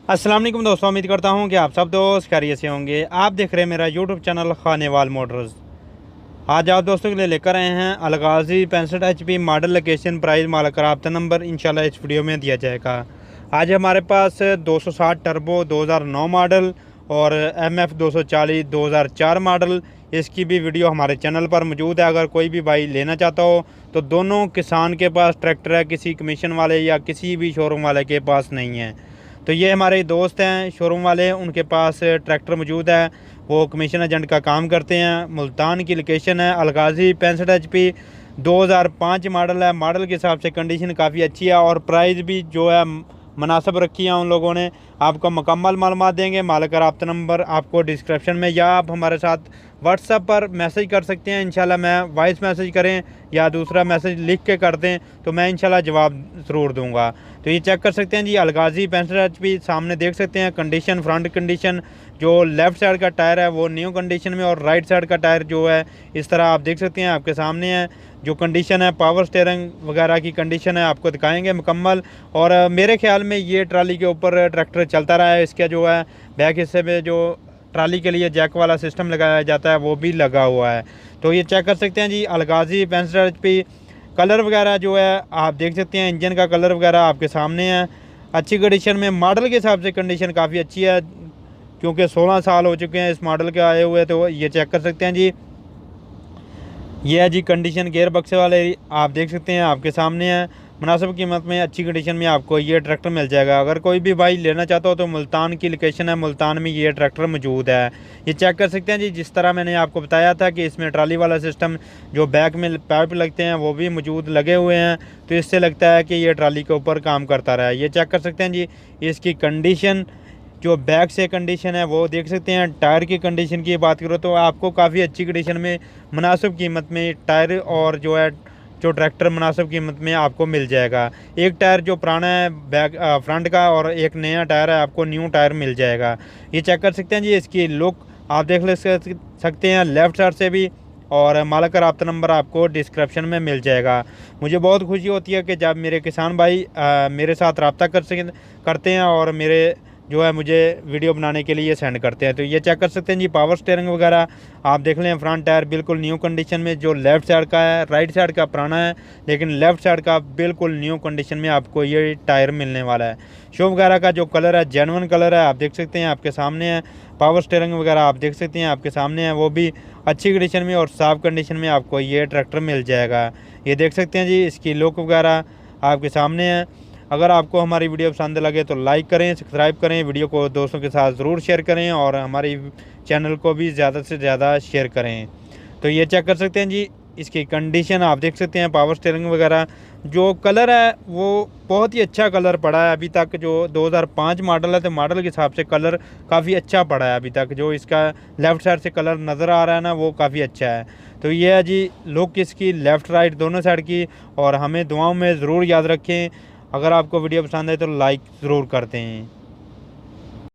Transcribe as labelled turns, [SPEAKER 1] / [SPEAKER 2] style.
[SPEAKER 1] अस्सलाम वालेकुम दोस्तों, उम्मीद करता हूँ कि आप सब दोस्त खैरियत से होंगे। आप देख रहे हैं मेरा यूट्यूब चैनल खानेवाल मोटर्स। आज आप दोस्तों के लिए लेकर आए हैं अलगाजी 65 HP मॉडल लोकेशन प्राइस मालक रब्ता नंबर इंशाल्लाह इस वीडियो में दिया जाएगा। आज हमारे पास 260 टर्बो 2009 मॉडल और MF 240 2004 मॉडल, इसकी भी वीडियो हमारे चैनल पर मौजूद है। अगर कोई भी भाई लेना चाहता हो तो दोनों किसान के पास ट्रैक्टर है, किसी कमीशन वाले या किसी भी शोरूम वाले के पास नहीं है। तो ये हमारे दोस्त हैं शोरूम वाले, उनके पास ट्रैक्टर मौजूद है, वो कमीशन एजेंट का काम करते हैं। मुल्तान की लोकेशन है। अलगाजी 65 HP 2005 मॉडल है। मॉडल के हिसाब से कंडीशन काफ़ी अच्छी है और प्राइस भी जो है मुनासिब रखी है उन लोगों ने। आपको मुकम्मल मालूमात देंगे। मालिक का रब्ता नंबर आपको डिस्क्रिप्शन में, या आप हमारे साथ व्हाट्सएप पर मैसेज कर सकते हैं। इंशाल्लाह मैं वॉइस मैसेज करें या दूसरा मैसेज लिख के कर दें तो मैं इंशाल्लाह जवाब ज़रूर दूंगा। तो ये चेक कर सकते हैं जी, अलगाजी 65 HP सामने देख सकते हैं। कंडीशन, फ्रंट कंडीशन, जो लेफ़्ट साइड का टायर है वो न्यू कंडीशन में और राइट साइड का टायर जो है इस तरह आप देख सकते हैं, आपके सामने है। जो कंडीशन है, पावर स्टीयरिंग वगैरह की कंडीशन है, आपको दिखाएंगे मुकम्मल। और मेरे ख्याल में ये ट्राली के ऊपर ट्रैक्टर चलता रहा है। इसका जो है बैक हिस्से में जो ट्राली के लिए जैक वाला सिस्टम लगाया जाता है वो भी लगा हुआ है। तो ये चेक कर सकते हैं जी, अलगाजी 65 HP। कलर वगैरह जो है आप देख सकते हैं, इंजन का कलर वगैरह आपके सामने है। अच्छी कंडीशन में, मॉडल के हिसाब से कंडीशन काफ़ी अच्छी है क्योंकि 16 साल हो चुके हैं इस मॉडल के आए हुए। तो ये चेक कर सकते हैं जी, ये है जी कंडीशन। गेयर बक्से वाले आप देख सकते हैं, आपके सामने है। मुनासिब कीमत में अच्छी कंडीशन में आपको ये ट्रैक्टर मिल जाएगा। अगर कोई भी भाई लेना चाहता हो तो मुल्तान की लोकेशन है, मुल्तान में ये ट्रैक्टर मौजूद है। ये चेक कर सकते हैं जी, जिस तरह मैंने आपको बताया था कि इसमें ट्राली वाला सिस्टम जो बैक में पाइप लगते हैं वो भी मौजूद लगे हुए हैं। तो इससे लगता है कि ये ट्राली के ऊपर काम करता रहा है। ये चेक कर सकते हैं जी, इसकी कंडीशन जो बैक से कंडीशन है वो देख सकते हैं। टायर की कंडीशन की बात करो तो आपको काफ़ी अच्छी कंडीशन में मुनासिब कीमत में टायर और जो है जो ट्रैक्टर मुनासिब कीमत में आपको मिल जाएगा। एक टायर जो पुराना है बैक फ्रंट का और एक नया टायर है, आपको न्यू टायर मिल जाएगा। ये चेक कर सकते हैं जी, इसकी लुक आप देख ले सकते हैं लेफ़्ट साइड से भी। और मालिक का रब्ता नंबर आपको डिस्क्रिप्शन में मिल जाएगा। मुझे बहुत खुशी होती है कि जब मेरे किसान भाई मेरे साथ रब्ता करते हैं और मेरे जो है मुझे वीडियो बनाने के लिए सेंड करते हैं। तो ये चेक कर सकते हैं जी, पावर स्टीयरिंग वगैरह आप देख लें। फ्रंट टायर बिल्कुल न्यू कंडीशन में, जो लेफ़्ट साइड का है, राइट साइड का पुराना है लेकिन लेफ़्ट साइड का बिल्कुल न्यू कंडीशन में आपको ये टायर मिलने वाला है। शो वगैरह का जो कलर है जेन्युइन कलर है, आप देख सकते हैं, आपके सामने है। पावर स्टीयरिंग वगैरह आप देख सकते हैं, आपके सामने है, वो भी अच्छी कंडीशन में और साफ़ कंडीशन में आपको ये ट्रैक्टर मिल जाएगा। ये देख सकते हैं जी, इसकी लुक वगैरह आपके सामने है। अगर आपको हमारी वीडियो पसंद लगे तो लाइक करें, सब्सक्राइब करें, वीडियो को दोस्तों के साथ ज़रूर शेयर करें और हमारी चैनल को भी ज़्यादा से ज़्यादा शेयर करें। तो ये चेक कर सकते हैं जी, इसकी कंडीशन आप देख सकते हैं। पावर स्टीयरिंग वगैरह, जो कलर है वो बहुत ही अच्छा कलर पड़ा है अभी तक। जो 2005 मॉडल है तो मॉडल के हिसाब से कलर काफ़ी अच्छा पड़ा है अभी तक। जो इसका लेफ़्ट साइड से कलर नज़र आ रहा है ना, वो काफ़ी अच्छा है। तो ये है जी लुक इसकी लेफ़्ट राइट दोनों साइड की। और हमें दुआओं में ज़रूर याद रखें। अगर आपको वीडियो पसंद है तो लाइक ज़रूर करते हैं।